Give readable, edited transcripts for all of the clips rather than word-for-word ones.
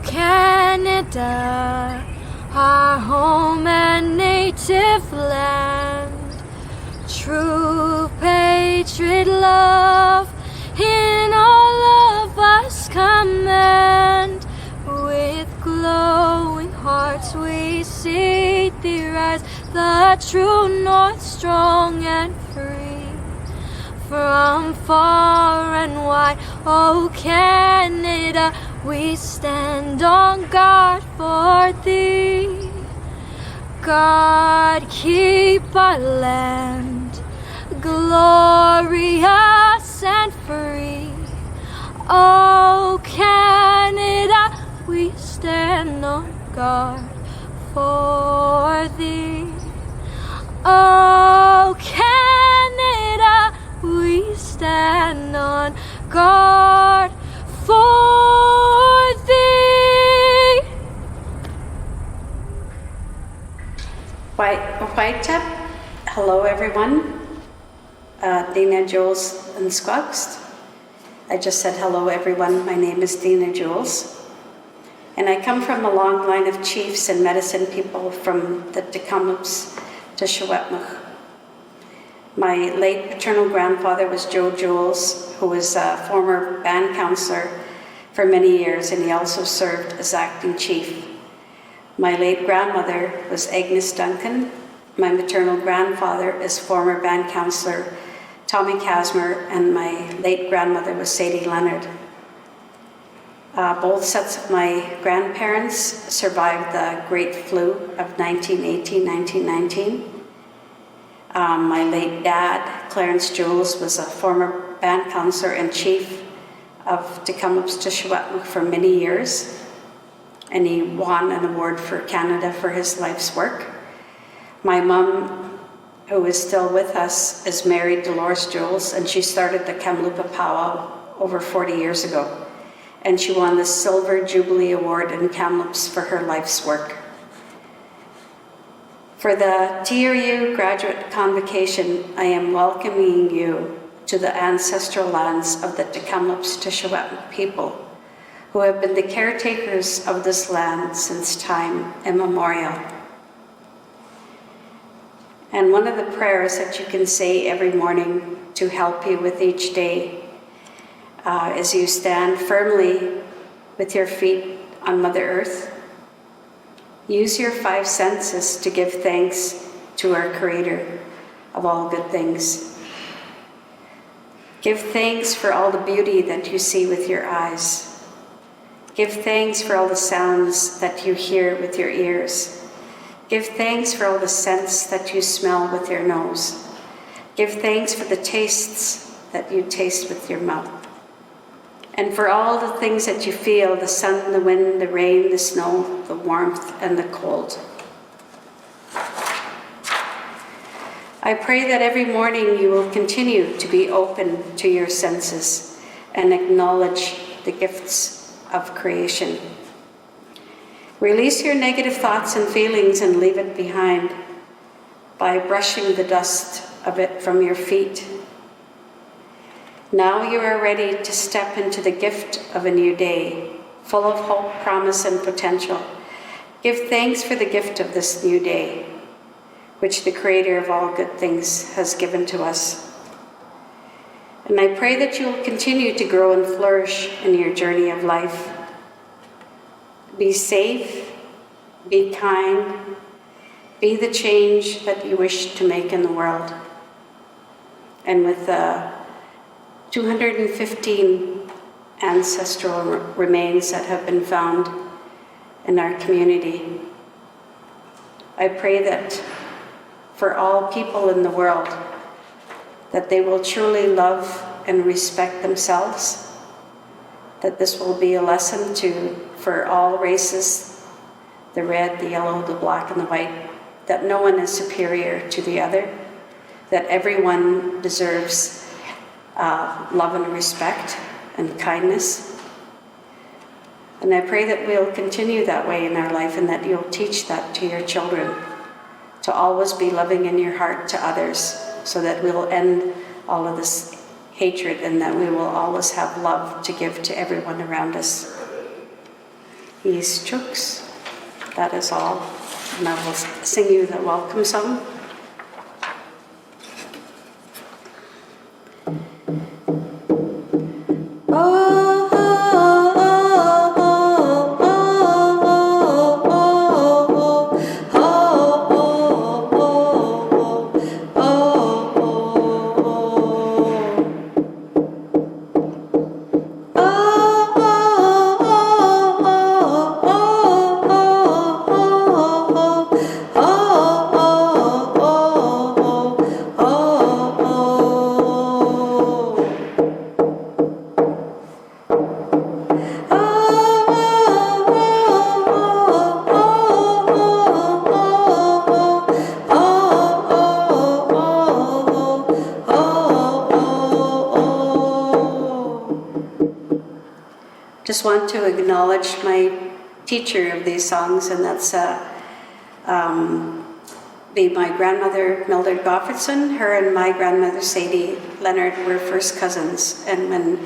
Canada, our home and native land. True patriot love in all of us command. With glowing hearts we see thee rise, the true north strong and free. From far and wide, oh Canada, we stand on guard for thee. God keep our land glorious and free. Oh Canada, we stand on guard for thee. Oh Canada, we stand on guard for thee. White tap. Hello everyone. Dina Jules and Squaxed. I just said hello everyone. My name is Dina Jules. And I come from a long line of chiefs and medicine people from the Tecumseh to Secwepemc. My late paternal grandfather was Joe Jules, who was a former band counselor for many years, and he also served as acting chief. My late grandmother was Agnes Duncan. My maternal grandfather is former band counselor Tommy Casmer, and my late grandmother was Sadie Leonard. Both sets of my grandparents survived the Great Flu of 1918-1919. My late dad, Clarence Jules, was a former band counselor and chief of Tecumseh to Secwepemc for many years, and he won an award for Canada for his life's work. My mom, who is still with us, is married Dolores Jules, and she started the Kamloops Powwow over 40 years ago, and she won the Silver Jubilee Award in Kamloops for her life's work. For the TRU Graduate Convocation, I am welcoming you to the ancestral lands of the Tecumseh to Secwepemc people, who have been the caretakers of this land since time immemorial. And one of the prayers that you can say every morning to help you with each day as you stand firmly with your feet on Mother Earth. Use your 5 senses to give thanks to our Creator of all good things. Give thanks for all the beauty that you see with your eyes. Give thanks for all the sounds that you hear with your ears. Give thanks for all the scents that you smell with your nose. Give thanks for the tastes that you taste with your mouth. And for all the things that you feel, the sun, the wind, the rain, the snow, the warmth, and the cold. I pray that every morning you will continue to be open to your senses and acknowledge the gifts of creation. Release your negative thoughts and feelings and leave it behind by brushing the dust of it from your feet. Now you are ready to step into the gift of a new day, full of hope, promise, and potential. Give thanks for the gift of this new day, which the Creator of all good things has given to us. And I pray that you will continue to grow and flourish in your journey of life. Be safe, be kind, be the change that you wish to make in the world. And with the 215 ancestral remains that have been found in our community, I pray that for all people in the world, that they will truly love and respect themselves, that this will be a lesson for all races, the red, the yellow, the black, and the white, that no one is superior to the other, that everyone deserves love and respect and kindness. And I pray that we'll continue that way in our life, and that you'll teach that to your children, to always be loving in your heart to others, so that we'll end all of this hatred, and that we will always have love to give to everyone around us. These chooks. That is all. And I will sing you the welcome song. Just want to acknowledge my teacher of these songs, and that's be my grandmother, Mildred Goffredson. Her and my grandmother, Sadie Leonard, were first cousins. And when,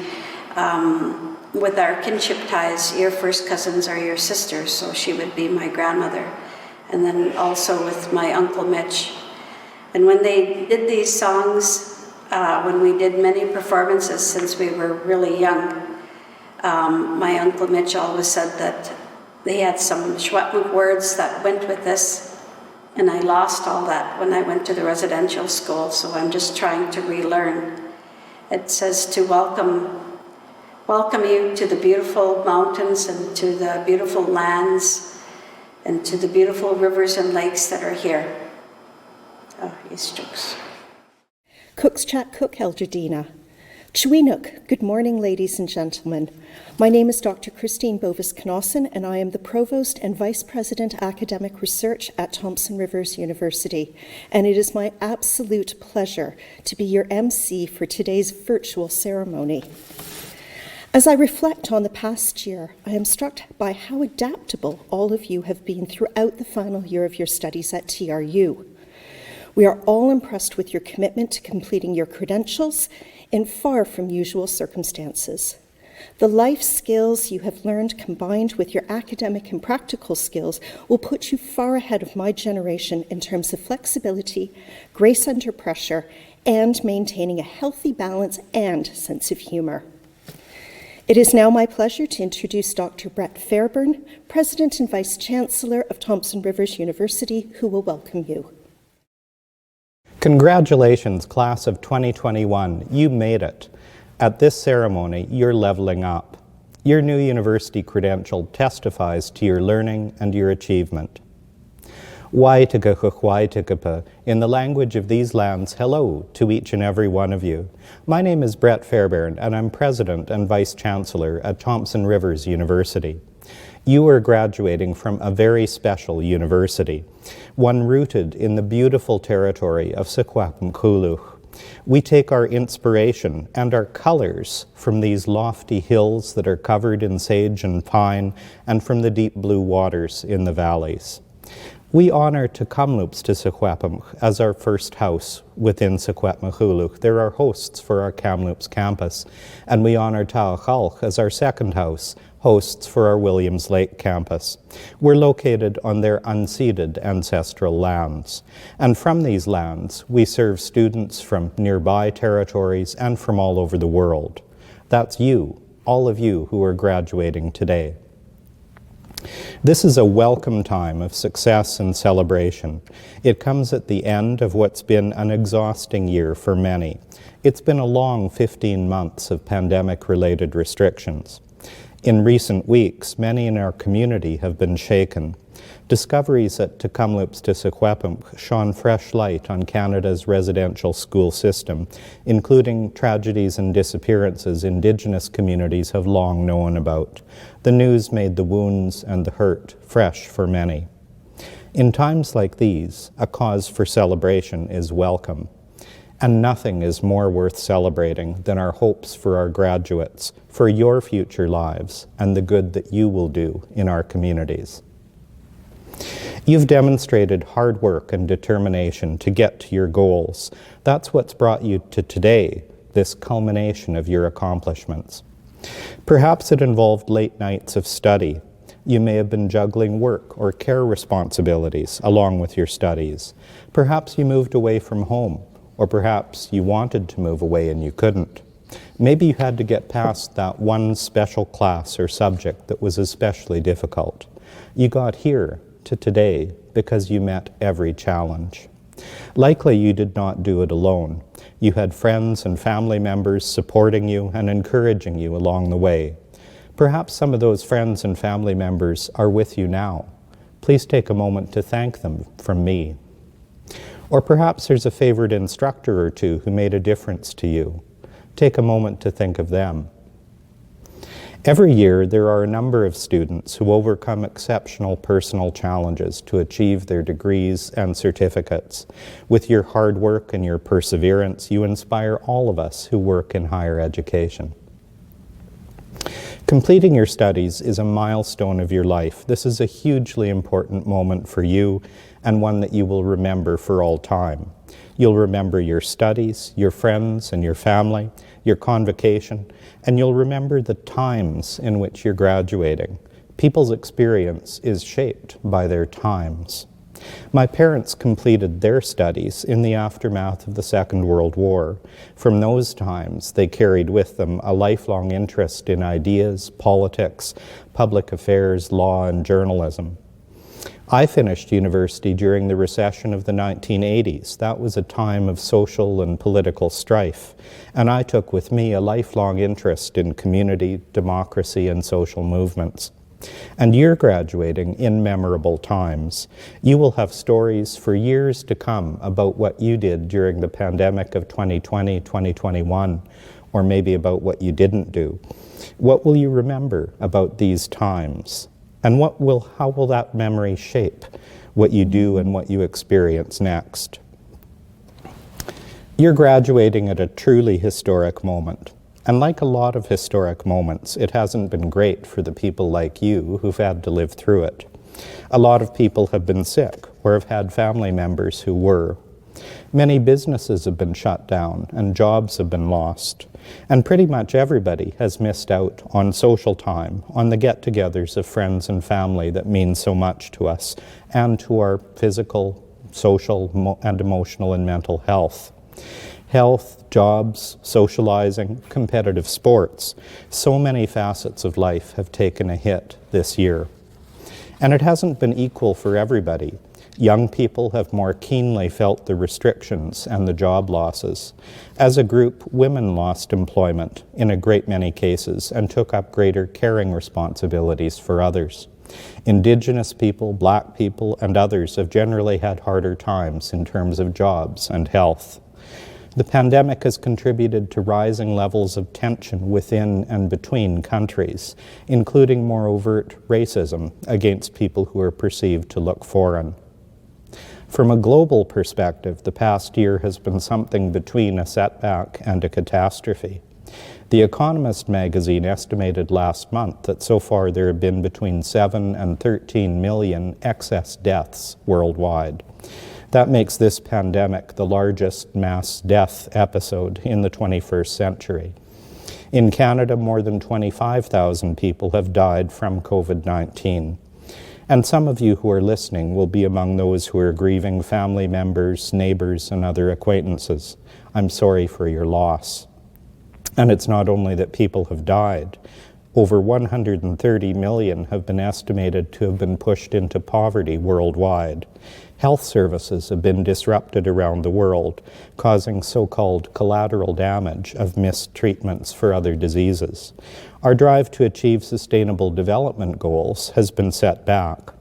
with our kinship ties, your first cousins are your sisters, so she would be my grandmother. And then also with my Uncle Mitch. And when they did these songs, when we did many performances since we were really young, my Uncle Mitch always said that they had some Secwepemc words that went with this, and I lost all that when I went to the residential school, so I'm just trying to relearn. It says to welcome you to the beautiful mountains and to the beautiful lands and to the beautiful rivers and lakes that are here. Oh, yes, jokes. Cook's Chat Cook Eldredina. Chweenuk. Good morning, ladies and gentlemen. My name is Dr. Christine Bovis-Knosson, and I am the Provost and Vice President Academic Research at Thompson Rivers University. And it is my absolute pleasure to be your MC for today's virtual ceremony. As I reflect on the past year, I am struck by how adaptable all of you have been throughout the final year of your studies at TRU. We are all impressed with your commitment to completing your credentials in far from usual circumstances. The life skills you have learned combined with your academic and practical skills will put you far ahead of my generation in terms of flexibility, grace under pressure, and maintaining a healthy balance and sense of humor. It is now my pleasure to introduce Dr. Brett Fairbairn, President and Vice Chancellor of Thompson Rivers University, who will welcome you. Congratulations, class of 2021. You made it. At this ceremony, you're leveling up. Your new university credential testifies to your learning and your achievement. Waitikakukwaitikapa. In the language of these lands, hello to each and every one of you. My name is Brett Fairbairn, and I'm President and Vice Chancellor at Thompson Rivers University. You are graduating from a very special university, one rooted in the beautiful territory of Secwepemc. We take our inspiration and our colors from these lofty hills that are covered in sage and pine, and from the deep blue waters in the valleys. We honor Kamloops to Secwepemc as our first house within Secwepemc. They're our hosts for our Kamloops campus, and we honor Taochalch as our second house, hosts for our Williams Lake campus. We're located on their unceded ancestral lands, and from these lands we serve students from nearby territories and from all over the world. That's you, all of you who are graduating today. This is a welcome time of success and celebration. It comes at the end of what's been an exhausting year for many. It's been a long 15 months of pandemic-related restrictions. In recent weeks, many in our community have been shaken. Discoveries at Kamloops to Secwepemc shone fresh light on Canada's residential school system, including tragedies and disappearances Indigenous communities have long known about. The news made the wounds and the hurt fresh for many. In times like these, a cause for celebration is welcome. And nothing is more worth celebrating than our hopes for our graduates, for your future lives, and the good that you will do in our communities. You've demonstrated hard work and determination to get to your goals. That's what's brought you to today, this culmination of your accomplishments. Perhaps it involved late nights of study, You may have been juggling work or care responsibilities along with your studies. Perhaps you moved away from home, or perhaps you wanted to move away and you couldn't. Maybe you had to get past that one special class or subject that was especially difficult. You got here to today because you met every challenge. Likely you did not do it alone. You had friends and family members supporting you and encouraging you along the way. Perhaps some of those friends and family members are with you now. Please take a moment to thank them from me. Or perhaps there's a favorite instructor or two who made a difference to you. Take a moment to think of them. Every year, there are a number of students who overcome exceptional personal challenges to achieve their degrees and certificates. With your hard work and your perseverance, you inspire all of us who work in higher education. Completing your studies is a milestone of your life. This is a hugely important moment for you and one that you will remember for all time. You'll remember your studies, your friends and your family, your convocation, and you'll remember the times in which you're graduating. People's experience is shaped by their times. My parents completed their studies in the aftermath of the Second World War. From those times, they carried with them a lifelong interest in ideas, politics, public affairs, law, and journalism. I finished university during the recession of the 1980s. That was a time of social and political strife, and I took with me a lifelong interest in community, democracy, and social movements. And you're graduating in memorable times. You will have stories for years to come about what you did during the pandemic of 2020, 2021, or maybe about what you didn't do. What will you remember about these times? And how will that memory shape what you do and what you experience next? You're graduating at a truly historic moment. And like a lot of historic moments, it hasn't been great for the people like you who've had to live through it. A lot of people have been sick or have had family members who were. Many businesses have been shut down and jobs have been lost. And pretty much everybody has missed out on social time, on the get-togethers of friends and family that mean so much to us and to our physical, social, and emotional and mental health. Health, jobs, socializing, competitive sports. So many facets of life have taken a hit this year. And it hasn't been equal for everybody. Young people have more keenly felt the restrictions and the job losses. As a group, women lost employment in a great many cases and took up greater caring responsibilities for others. Indigenous people, Black people, and others have generally had harder times in terms of jobs and health. The pandemic has contributed to rising levels of tension within and between countries, including more overt racism against people who are perceived to look foreign. From a global perspective, the past year has been something between a setback and a catastrophe. The Economist magazine estimated last month that so far there have been between 7 and 13 million excess deaths worldwide. That makes this pandemic the largest mass death episode in the 21st century. In Canada, more than 25,000 people have died from COVID-19. And some of you who are listening will be among those who are grieving family members, neighbors, and other acquaintances. I'm sorry for your loss. And it's not only that people have died. Over 130 million have been estimated to have been pushed into poverty worldwide. Health services have been disrupted around the world, causing so-called collateral damage of missed treatments for other diseases. Our drive to achieve sustainable development goals has been set back.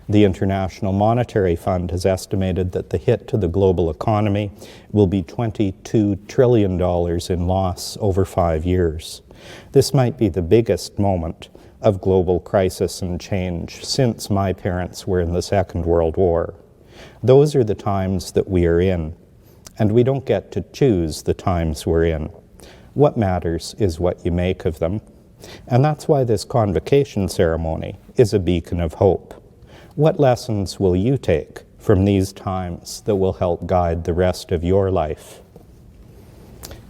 The International Monetary Fund has estimated that the hit to the global economy will be $22 trillion in loss over 5 years. This might be the biggest moment of global crisis and change since my parents were in the Second World War. Those are the times that we are in, and we don't get to choose the times we're in. What matters is what you make of them, and that's why this convocation ceremony is a beacon of hope. What lessons will you take from these times that will help guide the rest of your life?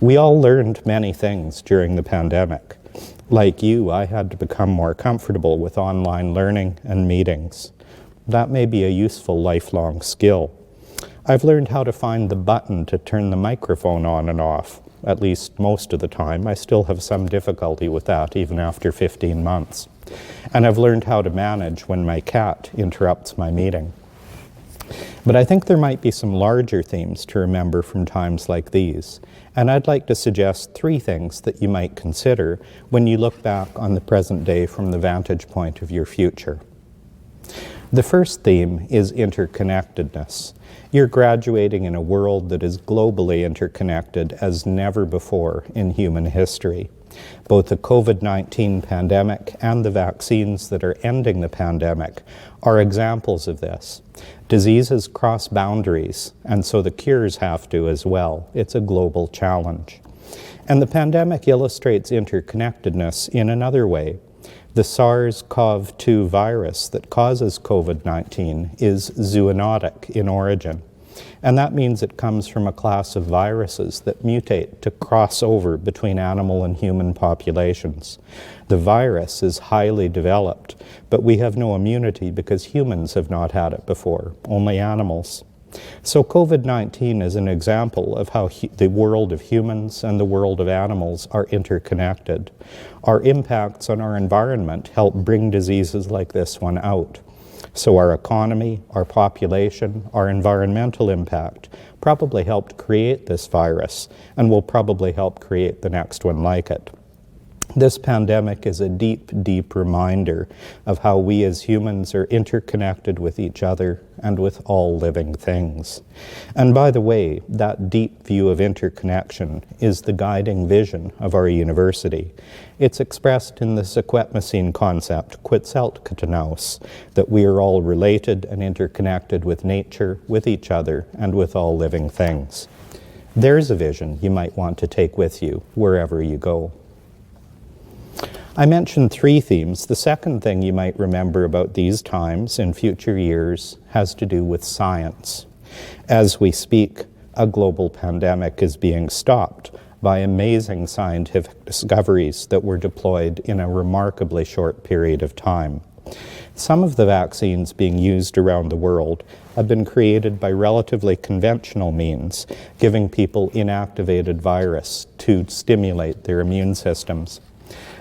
We all learned many things during the pandemic. Like you, I had to become more comfortable with online learning and meetings. That may be a useful lifelong skill. I've learned how to find the button to turn the microphone on and off. At least most of the time. I still have some difficulty with that, even after 15 months. And I've learned how to manage when my cat interrupts my meeting. But I think there might be some larger themes to remember from times like these. And I'd like to suggest 3 things that you might consider when you look back on the present day from the vantage point of your future. The first theme is interconnectedness. You're graduating in a world that is globally interconnected as never before in human history. Both the COVID-19 pandemic and the vaccines that are ending the pandemic are examples of this. Diseases cross boundaries, and so the cures have to as well. It's a global challenge. And the pandemic illustrates interconnectedness in another way. The SARS-CoV-2 virus that causes COVID-19 is zoonotic in origin. And that means it comes from a class of viruses that mutate to cross over between animal and human populations. The virus is highly developed, but we have no immunity because humans have not had it before, only animals. So COVID-19 is an example of how the world of humans and the world of animals are interconnected. Our impacts on our environment help bring diseases like this one out. So our economy, our population, our environmental impact probably helped create this virus and will probably help create the next one like it. This pandemic is a deep, deep reminder of how we as humans are interconnected with each other and with all living things. And by the way, that deep view of interconnection is the guiding vision of our university. It's expressed in the Sequetmacene concept, Quetzalcoatl, that we are all related and interconnected with nature, with each other, and with all living things. There's a vision you might want to take with you wherever you go. I mentioned 3 themes. The second thing you might remember about these times in future years has to do with science. As we speak, a global pandemic is being stopped by amazing scientific discoveries that were deployed in a remarkably short period of time. Some of the vaccines being used around the world have been created by relatively conventional means, giving people inactivated virus to stimulate their immune systems.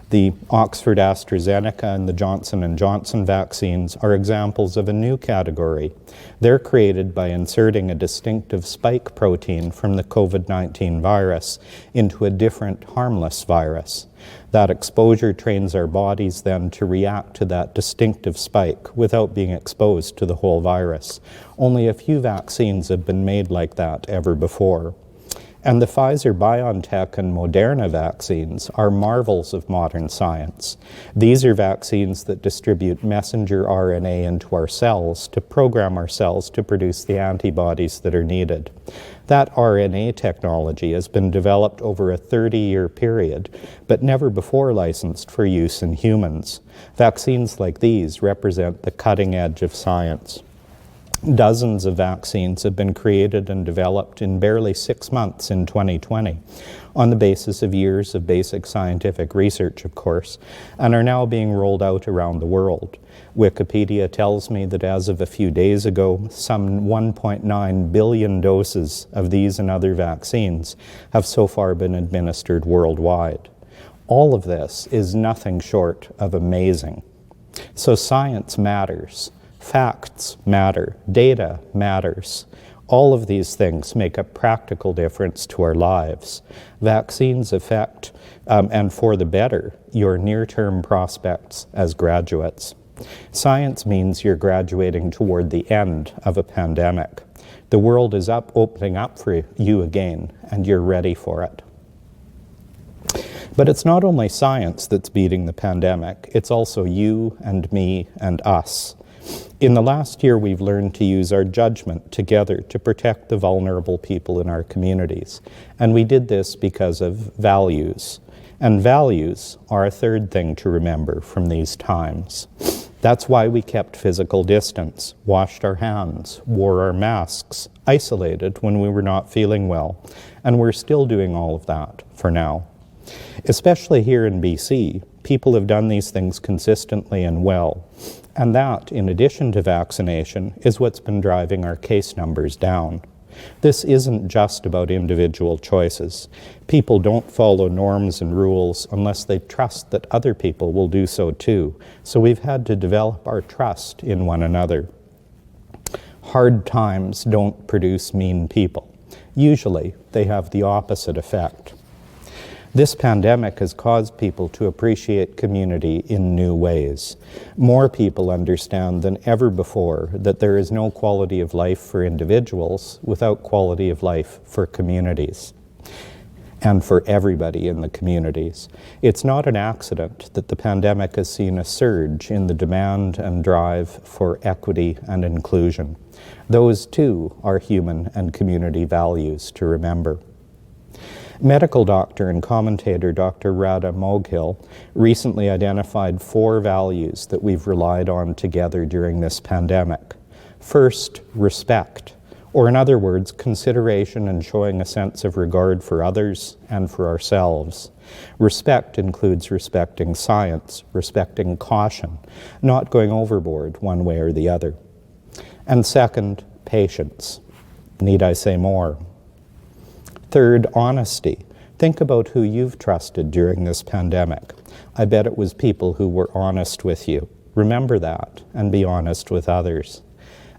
The Oxford AstraZeneca and the Johnson & Johnson vaccines are examples of a new category. They're created by inserting a distinctive spike protein from the COVID-19 virus into a different harmless virus. That exposure trains our bodies then to react to that distinctive spike without being exposed to the whole virus. Only a few vaccines have been made like that ever before. And the Pfizer-BioNTech and Moderna vaccines are marvels of modern science. These are vaccines that distribute messenger RNA into our cells to program our cells to produce the antibodies that are needed. That RNA technology has been developed over a 30-year period, but never before licensed for use in humans. Vaccines like these represent the cutting edge of science. Dozens of vaccines have been created and developed in barely 6 months in 2020 on the basis of years of basic scientific research, of course, and are now being rolled out around the world. Wikipedia tells me that as of a few days ago, some 1.9 billion doses of these and other vaccines have so far been administered worldwide. All of this is nothing short of amazing. So science matters. Facts matter. Data matters. All of these things make a practical difference to our lives. Vaccines affect, and for the better, your near-term prospects as graduates. Science means you're graduating toward the end of a pandemic. The world is opening up for you again, and you're ready for it. But it's not only science that's beating the pandemic, it's also you and me and us. In the last year, we've learned to use our judgment together to protect the vulnerable people in our communities. And we did this because of values. And values are a third thing to remember from these times. That's why we kept physical distance, washed our hands, wore our masks, isolated when we were not feeling well. And we're still doing all of that for now. Especially here in BC, People have done these things consistently and well. And that, in addition to vaccination, is what's been driving our case numbers down. This isn't just about individual choices. People don't follow norms and rules unless they trust that other people will do so too. So we've had to develop our trust in one another. Hard times don't produce mean people. Usually, they have the opposite effect. This pandemic has caused people to appreciate community in new ways. More people understand than ever before that there is no quality of life for individuals without quality of life for communities and for everybody in the communities. It's not an accident that the pandemic has seen a surge in the demand and drive for equity and inclusion. Those too are human and community values to remember. Medical doctor and commentator Dr. Radha Moghil recently identified 4 values that we've relied on together during this pandemic. First, respect, or in other words, consideration and showing a sense of regard for others and for ourselves. Respect includes respecting science, respecting caution, not going overboard one way or the other. And second, patience. Need I say more? Third, honesty. Think about who you've trusted during this pandemic. I bet it was people who were honest with you. Remember that and be honest with others.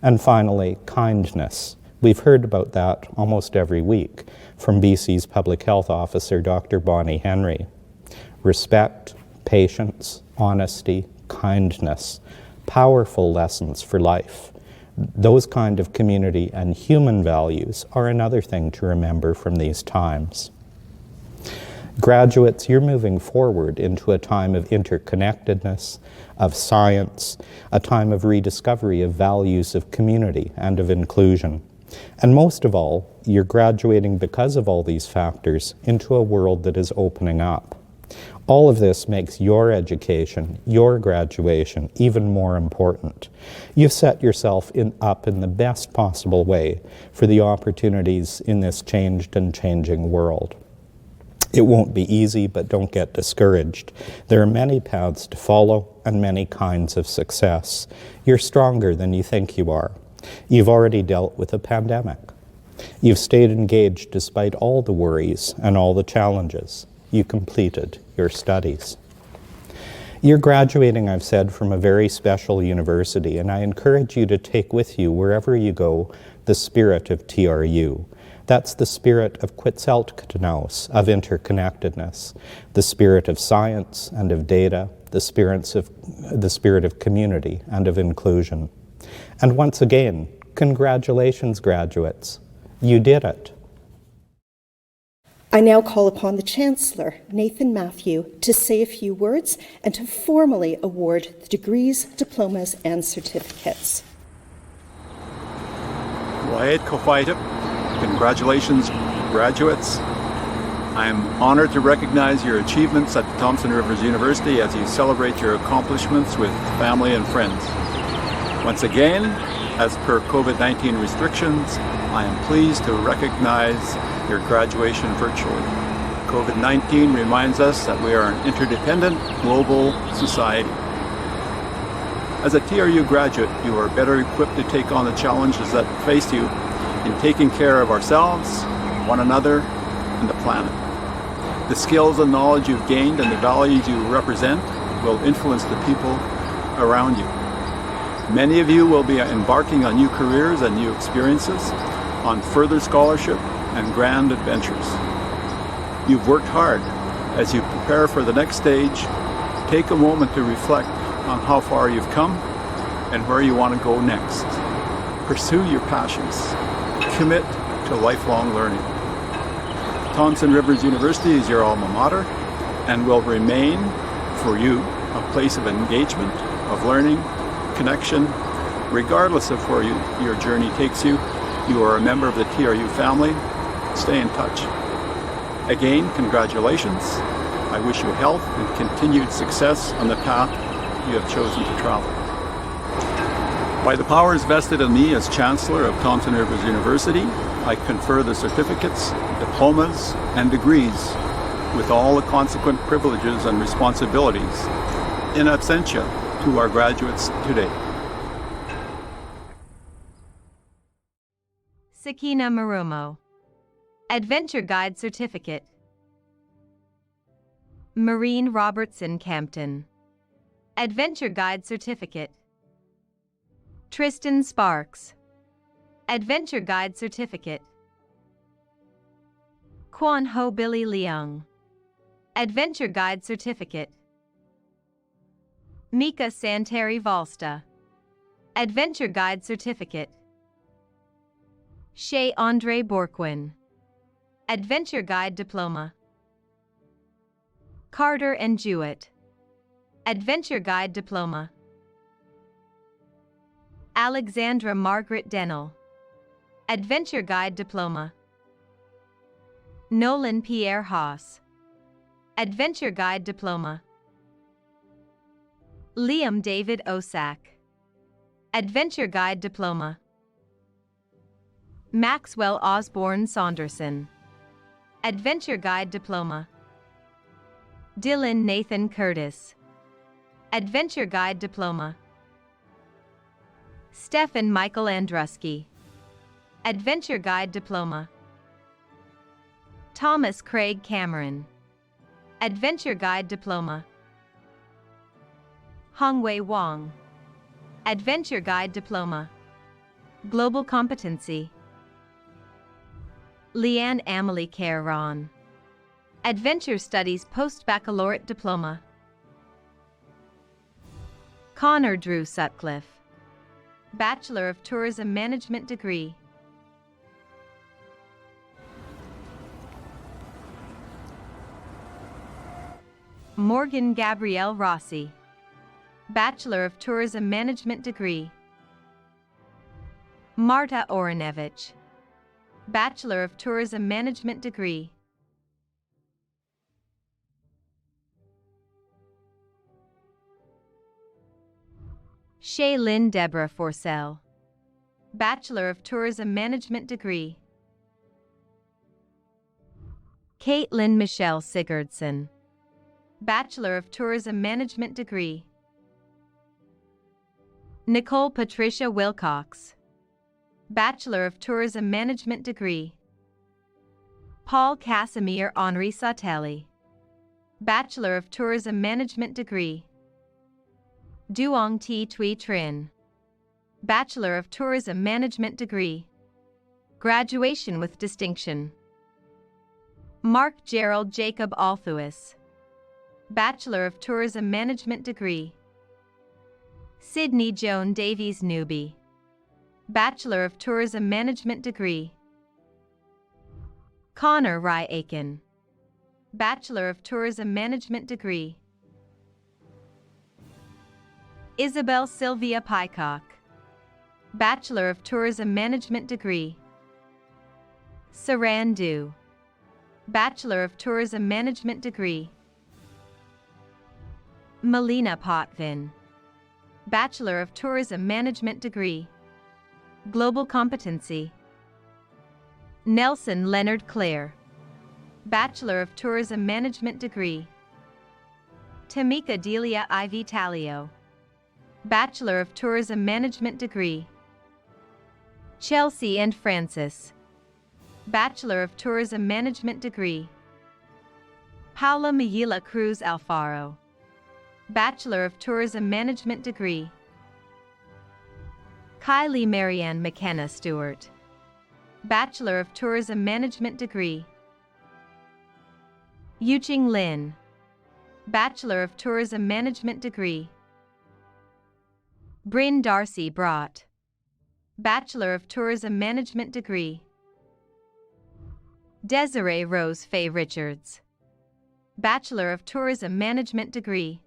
And finally, kindness. We've heard about that almost every week from BC's Public Health Officer, Dr. Bonnie Henry. Respect, patience, honesty, kindness. Powerful lessons for life. Those kind of community and human values are another thing to remember from these times. Graduates, you're moving forward into a time of interconnectedness, of science, a time of rediscovery of values of community and of inclusion. And most of all, you're graduating because of all these factors into a world that is opening up. All of this makes your education, your graduation, even more important. You've set yourself up in the best possible way for the opportunities in this changed and changing world. It won't be easy, but don't get discouraged. There are many paths to follow and many kinds of success. You're stronger than you think you are. You've already dealt with a pandemic. You've stayed engaged despite all the worries and all the challenges. You completed your studies. You're graduating, I've said, from a very special university, and I encourage you to take with you, wherever you go, the spirit of TRU. That's the spirit of Quetzalcoatlus, of interconnectedness, the spirit of science and of data, the spirit of community and of inclusion. And once again, congratulations, graduates. You did it. I now call upon the Chancellor, Nathan Matthew, to say a few words and to formally award the degrees, diplomas and certificates. Congratulations, graduates. I am honored to recognize your achievements at Thompson Rivers University as you celebrate your accomplishments with family and friends. Once again, as per COVID-19 restrictions, I am pleased to recognize your graduation virtually. COVID-19 reminds us that we are an interdependent global society. As a TRU graduate, you are better equipped to take on the challenges that face you in taking care of ourselves, one another, and the planet. The skills and knowledge you've gained and the values you represent will influence the people around you. Many of you will be embarking on new careers and new experiences, on further scholarship and grand adventures. You've worked hard. As you prepare for the next stage, take a moment to reflect on how far you've come and where you want to go next. Pursue your passions. Commit to lifelong learning. Thompson Rivers University is your alma mater and will remain for you a place of engagement, of learning, connection. Regardless of where your journey takes you, you are a member of the TRU family. Stay in touch. Again, congratulations. I wish you health and continued success on the path you have chosen to travel. By the powers vested in me as Chancellor of Thompson Rivers University, I confer the certificates, diplomas, and degrees with all the consequent privileges and responsibilities, in absentia, to our graduates today. Sakina Marumo, Adventure Guide Certificate. Maureen Robertson Campton, Adventure Guide Certificate. Tristan Sparks, Adventure Guide Certificate. KWAN Ho Billy LEUNG, Adventure Guide Certificate. MIIKKA SANTERI VALSTA, Adventure Guide Certificate. SHEA Andre BOURQUIN, Adventure Guide Diploma. Carter and JEWETT, Adventure Guide Diploma. Alexandra Margaret DEHNEL, Adventure Guide Diploma. Nolan Pierre HAAS, Adventure Guide Diploma. Liam David OSAK, Adventure Guide Diploma. Maxwell Osborne Saunderson, Adventure Guide Diploma. Dylan Nathan Curtis, Adventure Guide Diploma. Stefan Michael Andruski, Adventure Guide Diploma. Thomas Craig Cameron, Adventure Guide Diploma. Hongwei Wang, Adventure Guide Diploma. Global Competency. Leanne Amelie Caron, Adventure Studies Post-Baccalaureate Diploma. Connor Drew Sutcliffe, Bachelor of Tourism Management degree. Morgan Gabrielle Rossi, Bachelor of Tourism Management degree. Marta Oranevich, Bachelor of Tourism Management degree. Shaylin Deborah Forcell, Bachelor of Tourism Management degree. Caitlin Michelle Sigurdsson, Bachelor of Tourism Management degree. Nicole Patricia Wilcox, Bachelor of Tourism Management degree. Paul Casimir Henri Satelli, Bachelor of Tourism Management degree. Duong T. Thuy Trin, Bachelor of Tourism Management degree. Graduation with distinction. Mark Gerald Jacob Althuis, Bachelor of Tourism Management degree. Sydney Joan Davies Newby, Bachelor of Tourism Management degree. Connor Rye Aiken, Bachelor of Tourism Management degree. Isabel Sylvia Pycock, Bachelor of Tourism Management degree. Saran Du, Bachelor of Tourism Management degree. Melina Potvin, Bachelor of Tourism Management degree. Global Competency. Nelson Leonard Clare, Bachelor of Tourism Management degree. Tamika Delia Ivy Talio, Bachelor of Tourism Management degree. Chelsea and Francis, Bachelor of Tourism Management degree. Paula Mayila Cruz Alfaro, Bachelor of Tourism Management degree. Kylie Marianne McKenna Stewart, Bachelor of Tourism Management degree. Yuching Lin, Bachelor of Tourism Management degree. Bryn Darcy Brott, Bachelor of Tourism Management degree. Desiree Rose Faye Richards, Bachelor of Tourism Management degree.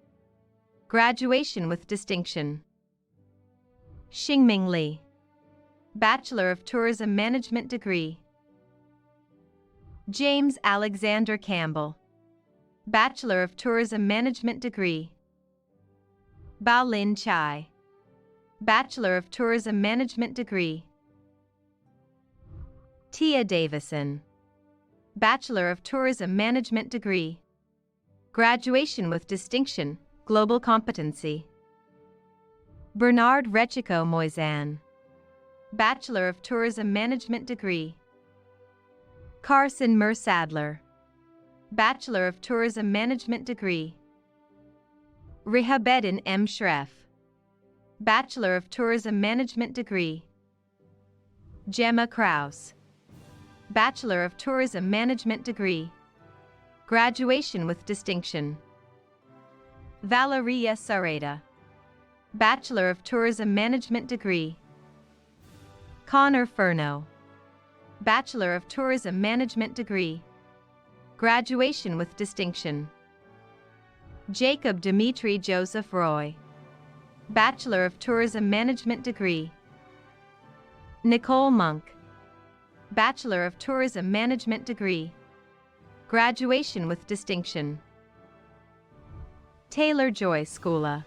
Graduation with distinction. Xingming Li, Bachelor of Tourism Management degree. James Alexander Campbell, Bachelor of Tourism Management degree. Bao Lin Chai, Bachelor of Tourism Management degree. Tia Davison, Bachelor of Tourism Management degree. Graduation with distinction, global competency. Bernard Rechico Moisan. Bachelor of Tourism Management degree. Carson Mer Sadler. Bachelor of Tourism Management degree. Rehabedin M. Schreff. Bachelor of Tourism Management degree. Gemma Kraus. Bachelor of Tourism Management degree. Graduation with distinction. Valeria Sareda. Bachelor of Tourism Management degree. Connor Furno. Bachelor of Tourism Management degree. Graduation with distinction. Jacob Dimitri Joseph Roy. Bachelor of Tourism Management degree. Nicole Monk. Bachelor of Tourism Management degree. Graduation with distinction. Taylor Joy Skula.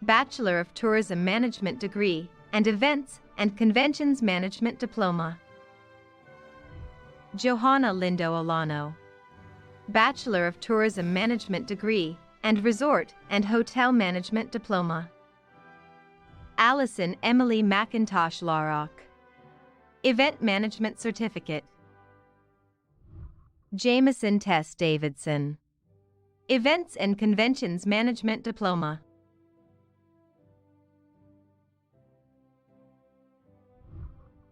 Bachelor of Tourism Management degree and Events and Conventions Management diploma. Johanna Lindo Alano. Bachelor of Tourism Management degree and Resort and Hotel Management diploma. Allison Emily McIntosh Larrock. Event Management certificate. Jameson Tess Davidson. Events and Conventions Management diploma.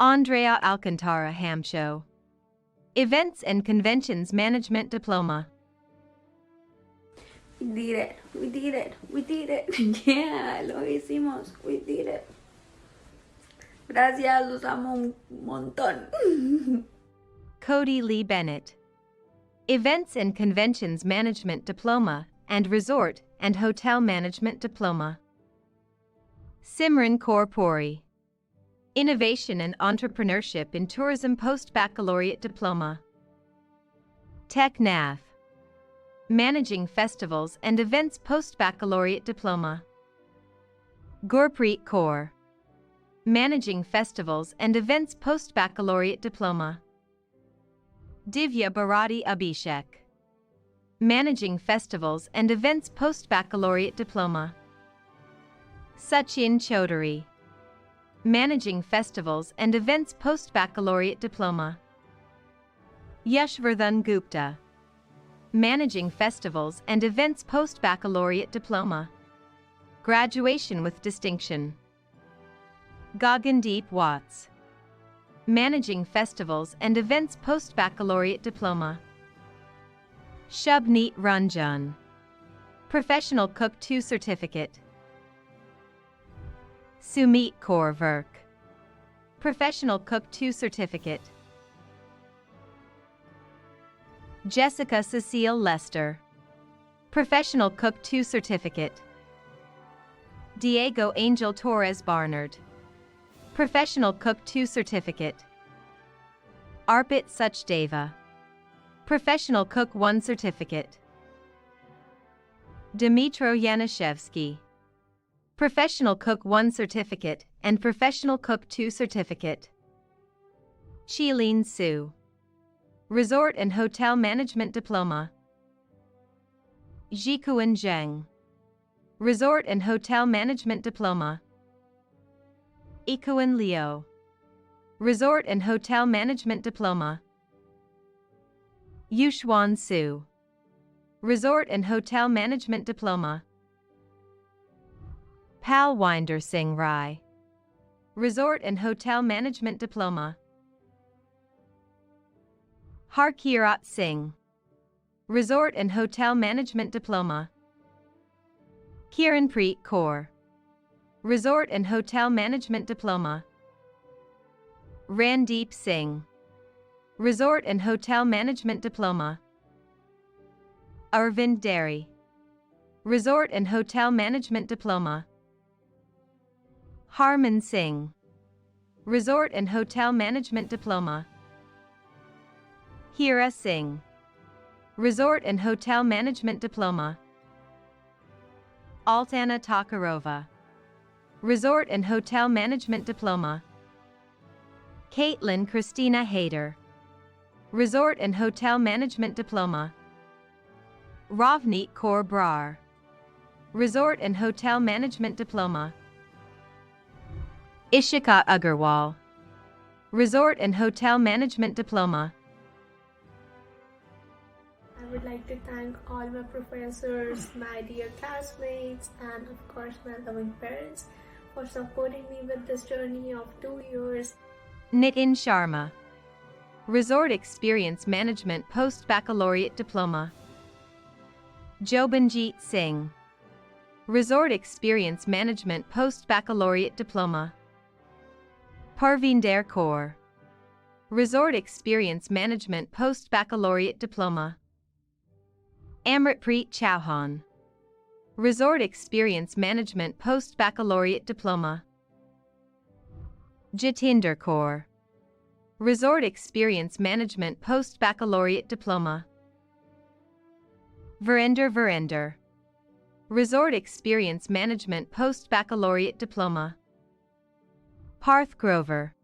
Andrea Alcantara Hamsho. Events and Conventions Management diploma. We did it. We did it. We did it. Yeah, lo hicimos. We did it. Gracias, los amo un montón. Cody Lee Bennett. Events and Conventions Management diploma and Resort and Hotel Management diploma. Simran Kaur Puri. Innovation and Entrepreneurship in Tourism Post-Baccalaureate Diploma. Tech Nav. Managing Festivals and Events Post-Baccalaureate Diploma. Gurpreet Kaur. Managing Festivals and Events Post-Baccalaureate Diploma. Divya Bharati Abhishek. Managing Festivals and Events Post-Baccalaureate Diploma. Sachin Chaudhary. Managing Festivals and Events Post-Baccalaureate Diploma. Yashvardhan Gupta. Managing Festivals and Events Post-Baccalaureate Diploma. Graduation with distinction. Gagandeep Watts. Managing Festivals and Events Post-Baccalaureate Diploma. Shubneet Ranjan. Professional Cook 2 Certificate. Sumit Kaur Virk. Professional Cook 2 Certificate. Jessica Cecile Lester. Professional Cook 2 Certificate. Diego Angel Torres Barnard. Professional Cook 2 Certificate. Arpit Sachdeva. Professional Cook 1 Certificate. Dmitro Yanishevsky. Professional Cook 1 Certificate and Professional Cook 2 Certificate. Chilin Su. Resort and Hotel Management Diploma. Jikuan Zheng. Resort and Hotel Management Diploma. Ikuan Liu. Resort and Hotel Management Diploma. Yuxuan Su. Resort and Hotel Management Diploma. Pal Winder Singh Rai. Resort and Hotel Management Diploma. Harkirat Singh. Resort and Hotel Management Diploma. Kiranpreet Kaur. Resort and Hotel Management Diploma. Randeep Singh. Resort and Hotel Management Diploma. Arvind Derry. Resort and Hotel Management Diploma. Harman Singh. Resort and Hotel Management Diploma. Hira Singh. Resort and Hotel Management Diploma. Altana Takarova. Resort and Hotel Management Diploma. Caitlin Christina Hayter. Resort and Hotel Management Diploma. Ravneet Kaur Brar. Resort and Hotel Management Diploma. Ishika Agarwal. Resort and Hotel Management Diploma. I would like to thank all my professors, my dear classmates, and of course my loving parents for supporting me with this journey of 2 years. Nitin Sharma. Resort Experience Management Post-Baccalaureate Diploma. Jobanjeet Singh. Resort Experience Management Post-Baccalaureate Diploma. Parvinder Kaur. Resort Experience Management Post-Baccalaureate Diploma. Amritpreet Chauhan. Resort Experience Management Post-Baccalaureate Diploma. Jatinder Kaur. Resort Experience Management Post-Baccalaureate Diploma. Virender. Resort Experience Management Post-Baccalaureate Diploma. Parth Grover.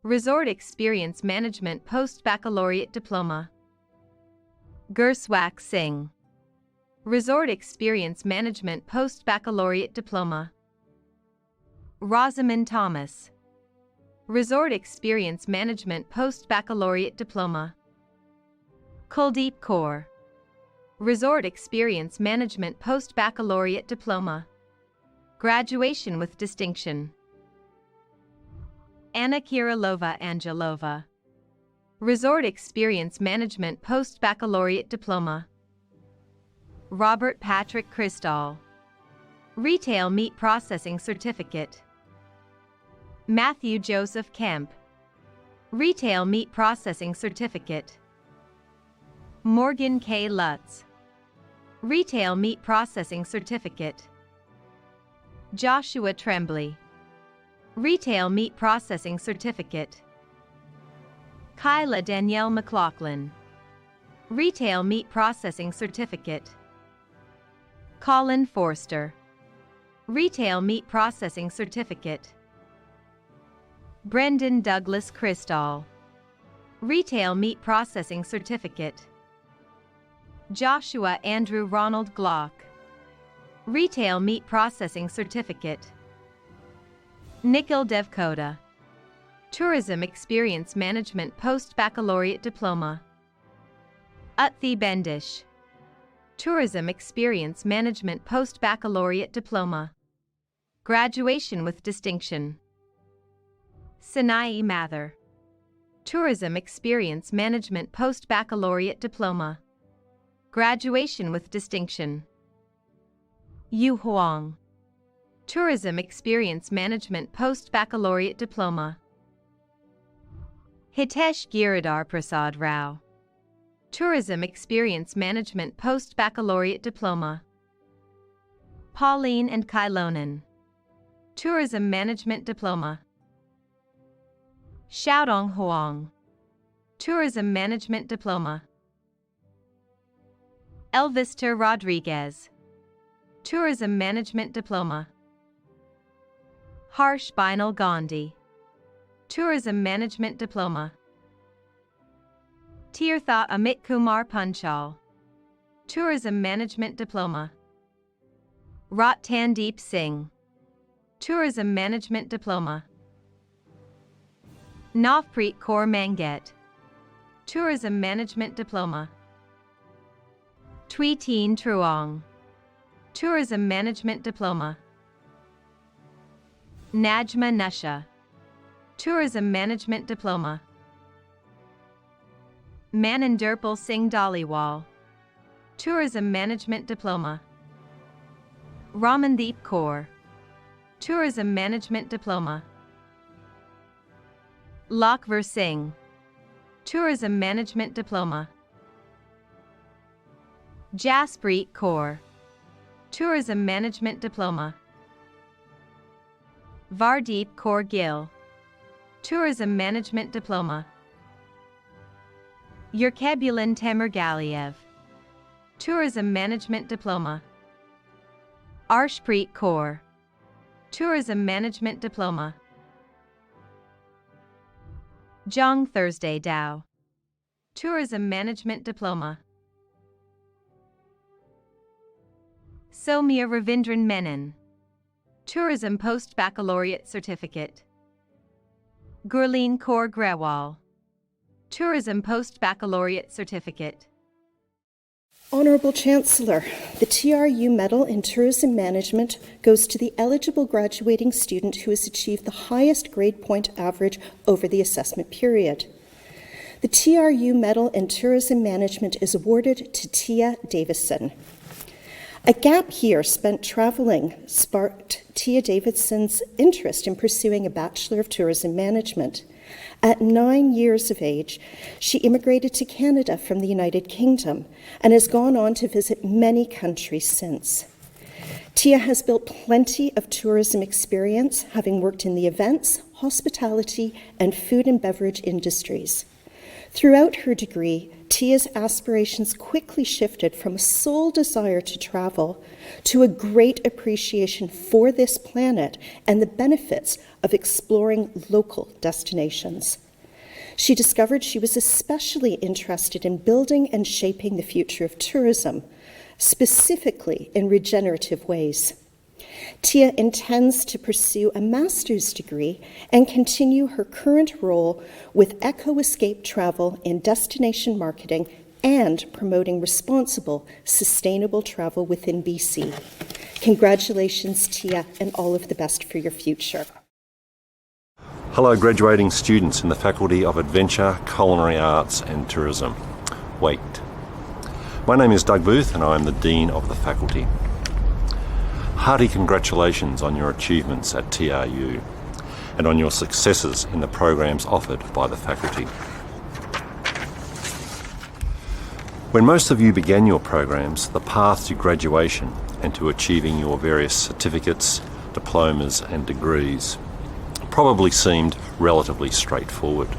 Resort Experience Management Post-Baccalaureate Diploma. Gurswak Singh. Resort Experience Management Post-Baccalaureate Diploma. Rosamond Thomas. Resort Experience Management Post-Baccalaureate Diploma. Kuldeep Kaur. Resort Experience Management Post-Baccalaureate Diploma. Graduation with Distinction. Anna Kirilova Angelova. Resort Experience Management Post-Baccalaureate Diploma. Robert Patrick Cristal. Retail Meat Processing Certificate. Matthew Joseph Kemp. Retail Meat Processing Certificate. Morgan K. Lutz. Retail Meat Processing Certificate. Joshua Tremblay. Retail Meat Processing Certificate. Kyla Danielle McLaughlin. Retail Meat Processing Certificate. Colin Forster. Retail Meat Processing Certificate. Brendan Douglas Cristal. Retail Meat Processing Certificate. Joshua Andrew Ronald Glock. Retail Meat Processing Certificate. Nikhil Devkota. Tourism Experience Management Post-Baccalaureate Diploma. Uthi Bendish. Tourism Experience Management Post-Baccalaureate Diploma. Graduation with Distinction. Sinai Mather. Tourism Experience Management Post-Baccalaureate Diploma. Graduation with Distinction. Yu Huang. Tourism Experience Management Post-Baccalaureate Diploma. Hitesh Giridhar Prasad Rao. Tourism Experience Management Post-Baccalaureate Diploma. Pauline and Kailonen. Tourism Management Diploma. Xiaodong Huang. Tourism Management Diploma. Elvister Rodriguez. Tourism Management Diploma. Harsh Binal Gandhi. Tourism Management Diploma. Tirtha Amit Kumar Panchal. Tourism Management Diploma. Rattandeep Singh. Tourism Management Diploma. Navpreet Kaur Manget. Tourism Management Diploma. Tui Tien Truong. Tourism Management Diploma. Najma Nusha. Tourism Management Diploma. Maninderpal Singh Dhaliwal. Tourism Management Diploma. Ramandeep Kaur. Tourism Management Diploma. Lakhvir Singh. Tourism Management Diploma. Jaspreet Kaur. Tourism Management Diploma. Vardeep Kaur Gill. Tourism Management Diploma. Yurkebulin Temur Galiev. Tourism Management Diploma. Arshpreet Kaur. Tourism Management Diploma. Jong Thursday Dow. Tourism Management Diploma. Soumya Ravindran Menon, Tourism Post-Baccalaureate Certificate. Gurleen Kaur Grewal, Tourism Post-Baccalaureate Certificate. Honourable Chancellor, the TRU Medal in Tourism Management goes to the eligible graduating student who has achieved the highest grade point average over the assessment period. The TRU Medal in Tourism Management is awarded to Tia Davidson. A gap year spent travelling sparked Tia Davidson's interest in pursuing a Bachelor of Tourism Management. At 9 years of age, she immigrated to Canada from the United Kingdom and has gone on to visit many countries since. Tia has built plenty of tourism experience, having worked in the events, hospitality, and food and beverage industries. Throughout her degree, Tia's aspirations quickly shifted from a sole desire to travel to a great appreciation for this planet and the benefits of exploring local destinations. She discovered she was especially interested in building and shaping the future of tourism, specifically in regenerative ways. Tia intends to pursue a master's degree and continue her current role with Eco Escape Travel in destination marketing and promoting responsible, sustainable travel within BC. Congratulations, Tia, and all of the best for your future. Hello, graduating students in the Faculty of Adventure, Culinary Arts and Tourism, WAIT. My name is Doug Booth and I am the Dean of the Faculty. Hearty congratulations on your achievements at TRU and on your successes in the programs offered by the faculty. When most of you began your programs, the path to graduation and to achieving your various certificates, diplomas and degrees probably seemed relatively straightforward.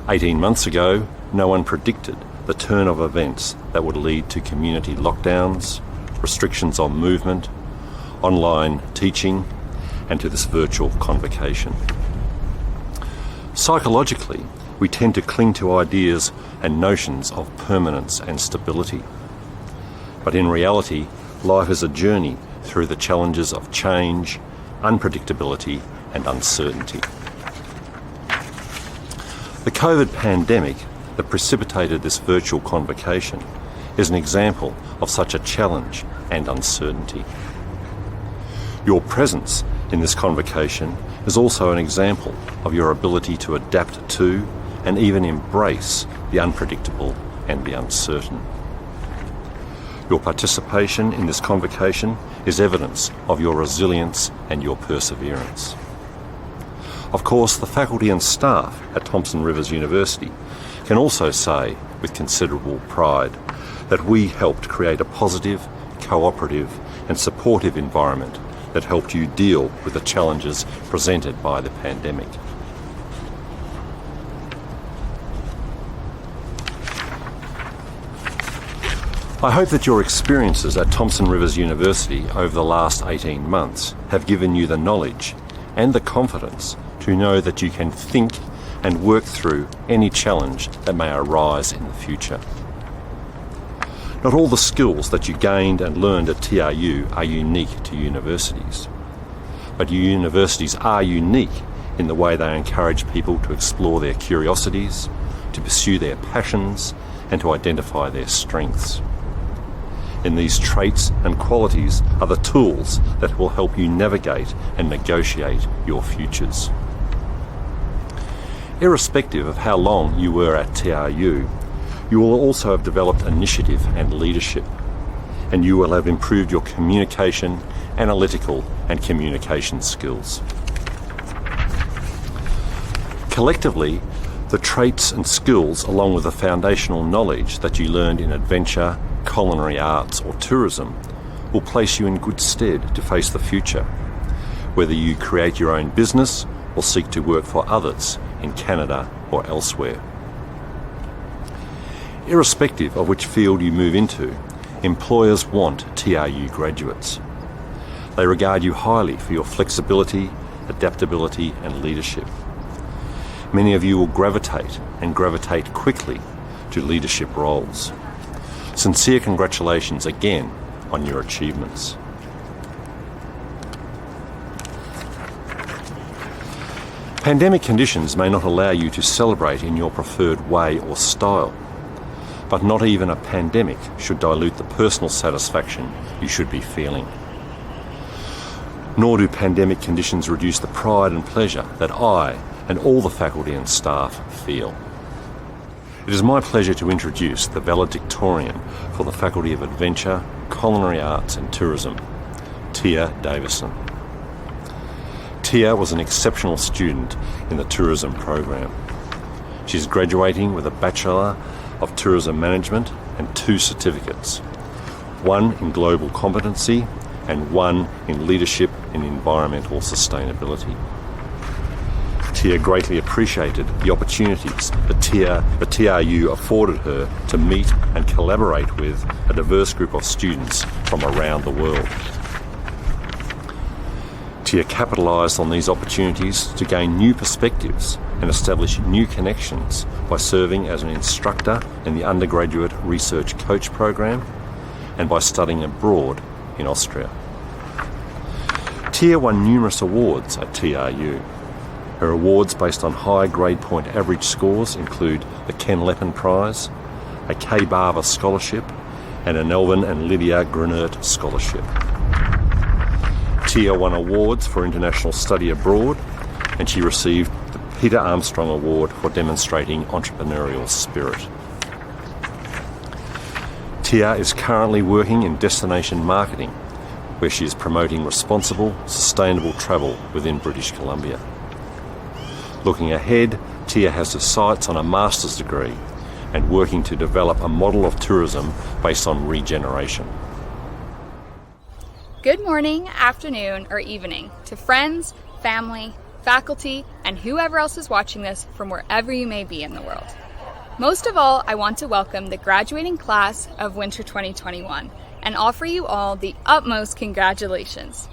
18 months ago, no one predicted the turn of events that would lead to community lockdowns, restrictions on movement, online teaching, and to this virtual convocation. Psychologically, we tend to cling to ideas and notions of permanence and stability. But in reality, life is a journey through the challenges of change, unpredictability, and uncertainty. The COVID pandemic that precipitated this virtual convocation is an example of such a challenge and uncertainty. Your presence in this convocation is also an example of your ability to adapt to and even embrace the unpredictable and the uncertain. Your participation in this convocation is evidence of your resilience and your perseverance. Of course, the faculty and staff at Thompson Rivers University can also say with considerable pride that we helped create a positive, cooperative and supportive environment that helped you deal with the challenges presented by the pandemic. I hope that your experiences at Thompson Rivers University over the last 18 months have given you the knowledge and the confidence to know that you can think and work through any challenge that may arise in the future. Not all the skills that you gained and learned at TRU are unique to universities, but universities are unique in the way they encourage people to explore their curiosities, to pursue their passions, and to identify their strengths. And these traits and qualities are the tools that will help you navigate and negotiate your futures. Irrespective of how long you were at TRU, you will also have developed initiative and leadership, and you will have improved your communication, analytical and communication skills. Collectively, the traits and skills along with the foundational knowledge that you learned in adventure, culinary arts or tourism will place you in good stead to face the future, whether you create your own business or seek to work for others in Canada or elsewhere. Irrespective of which field you move into, employers want TRU graduates. They regard you highly for your flexibility, adaptability and leadership. Many of you will gravitate quickly to leadership roles. Sincere congratulations again on your achievements. Pandemic conditions may not allow you to celebrate in your preferred way or style, but not even a pandemic should dilute the personal satisfaction you should be feeling. Nor do pandemic conditions reduce the pride and pleasure that I and all the faculty and staff feel. It is my pleasure to introduce the valedictorian for the Faculty of Adventure, Culinary Arts and Tourism, Tia Davison. Tia was an exceptional student in the tourism program. She is graduating with a Bachelor of Tourism Management and 2 certificates, one in Global Competency and one in Leadership in Environmental Sustainability. Tia greatly appreciated the opportunities the TRU afforded her to meet and collaborate with a diverse group of students from around the world. Tia capitalised on these opportunities to gain new perspectives and establish new connections by serving as an instructor in the undergraduate research coach program and by studying abroad in Austria. Tia won numerous awards at TRU. Her awards based on high grade point average scores include the Ken Leppin Prize, a K. Barber Scholarship and an Elvin and Lydia Grenert Scholarship. Tia won awards for international study abroad and she received the Peter Armstrong Award for demonstrating entrepreneurial spirit. Tia is currently working in destination marketing, where she is promoting responsible, sustainable travel within British Columbia. Looking ahead, Tia has her sights on a master's degree and working to develop a model of tourism based on regeneration. Good morning, afternoon, or evening to friends, family, faculty, and whoever else is watching this from wherever you may be in the world. Most of all, I want to welcome the graduating class of Winter 2021 and offer you all the utmost congratulations.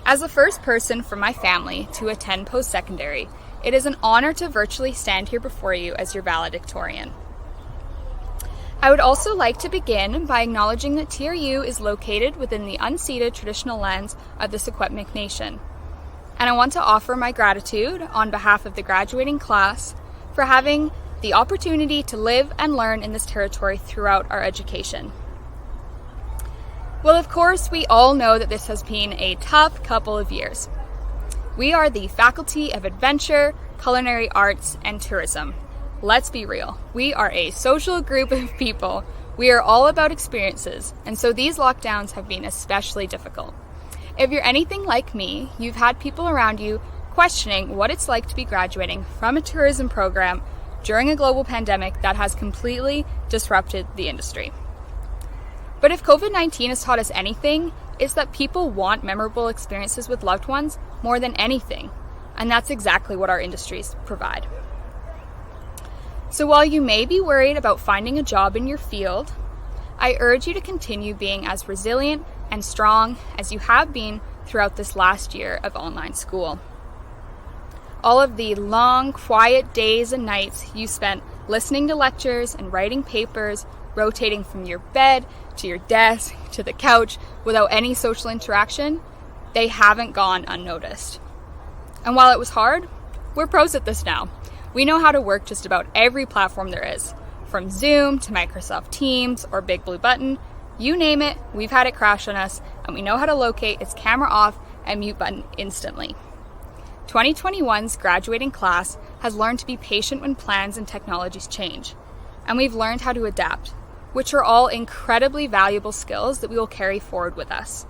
As the first person from my family to attend post-secondary, it is an honor to virtually stand here before you as your valedictorian. I would also like to begin by acknowledging that TRU is located within the unceded traditional lands of the Secwepemc Nation. And I want to offer my gratitude on behalf of the graduating class for having the opportunity to live and learn in this territory throughout our education. Well, of course, we all know that this has been a tough couple of years. We are the Faculty of Adventure, Culinary Arts, and Tourism. Let's be real. We are a social group of people. We are all about experiences, and so these lockdowns have been especially difficult. If you're anything like me, you've had people around you questioning what it's like to be graduating from a tourism program during a global pandemic that has completely disrupted the industry. But if COVID-19 has taught us anything, it's that people want memorable experiences with loved ones more than anything, and that's exactly what our industries provide. So while you may be worried about finding a job in your field, I urge you to continue being as resilient and strong as you have been throughout this last year of online school. All of the long, quiet days and nights you spent listening to lectures and writing papers, rotating from your bed to your desk to the couch without any social interaction, they haven't gone unnoticed. And while it was hard, we're pros at this now. We know how to work just about every platform there is, from Zoom to Microsoft Teams or Big Blue Button. You name it, we've had it crash on us, and we know how to locate its camera off and mute button instantly. 2021's graduating class has learned to be patient when plans and technologies change, and we've learned how to adapt, which are all incredibly valuable skills that we will carry forward with us.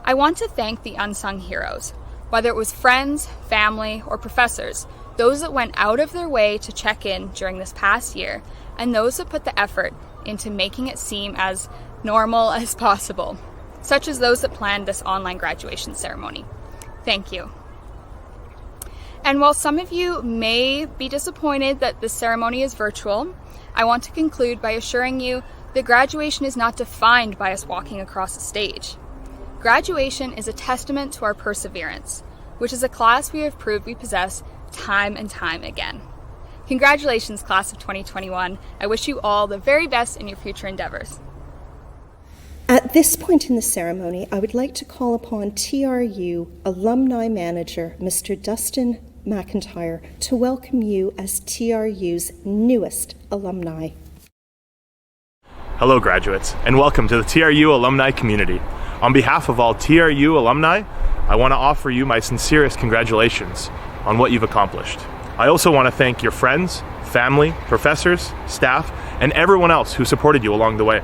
I want to thank the unsung heroes, whether it was friends, family, or professors, those that went out of their way to check in during this past year, and those that put the effort into making it seem as normal as possible, such as those that planned this online graduation ceremony. Thank you. And while some of you may be disappointed that this ceremony is virtual, I want to conclude by assuring you that graduation is not defined by us walking across the stage. Graduation is a testament to our perseverance, which is a class we have proved we possess time and time again. Congratulations, class of 2021. I wish you all the very best in your future endeavors. At this point in the ceremony, I would like to call upon TRU Alumni Manager, Mr. Dustin McIntyre, to welcome you as TRU's newest alumni. Hello, graduates, and welcome to the TRU alumni community. On behalf of all TRU alumni, I want to offer you my sincerest congratulations on what you've accomplished. I also want to thank your friends, family, professors, staff, and everyone else who supported you along the way.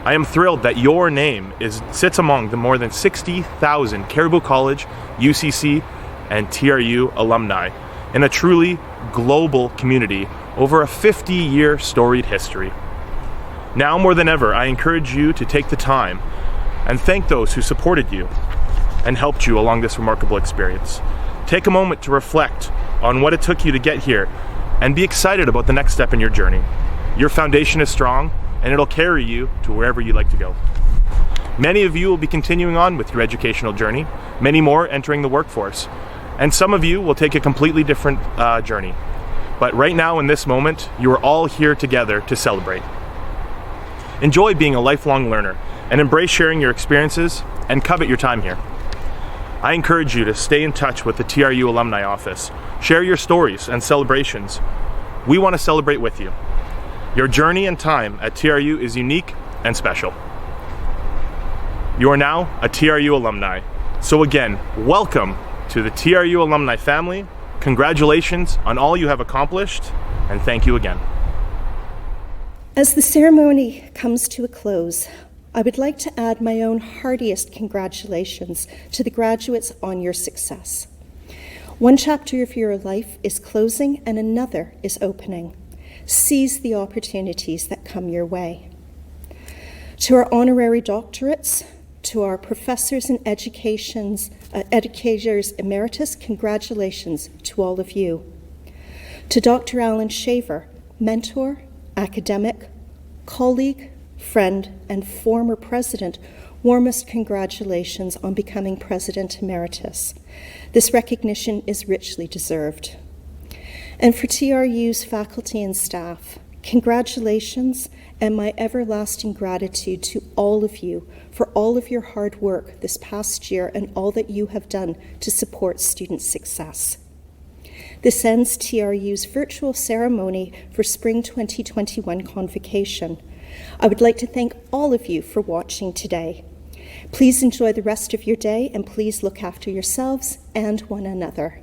I am thrilled that your name sits among the more than 60,000 Caribou College, UCC, and TRU alumni in a truly global community over a 50-year storied history. Now more than ever, I encourage you to take the time and thank those who supported you and helped you along this remarkable experience. Take a moment to reflect on what it took you to get here and be excited about the next step in your journey. Your foundation is strong and it'll carry you to wherever you'd like to go. Many of you will be continuing on with your educational journey, many more entering the workforce, and some of you will take a completely different journey. But right now in this moment, you are all here together to celebrate. Enjoy being a lifelong learner and embrace sharing your experiences and covet your time here. I encourage you to stay in touch with the TRU Alumni Office. Share your stories and celebrations. We want to celebrate with you. Your journey and time at TRU is unique and special. You are now a TRU alumni. So again, welcome to the TRU alumni family. Congratulations on all you have accomplished, and thank you again. As the ceremony comes to a close, I would like to add my own heartiest congratulations to the graduates on your success. One chapter of your life is closing and another is opening. Seize the opportunities that come your way. To our honorary doctorates, to our professors and educators emeritus, congratulations to all of you. To Dr. Alan Shaver, mentor, academic, colleague, friend, and former president, warmest congratulations on becoming President Emeritus. This recognition is richly deserved. And for TRU's faculty and staff, congratulations and my everlasting gratitude to all of you for all of your hard work this past year and all that you have done to support student success. This ends TRU's virtual ceremony for Spring 2021 Convocation. I would like to thank all of you for watching today. Please enjoy the rest of your day and please look after yourselves and one another.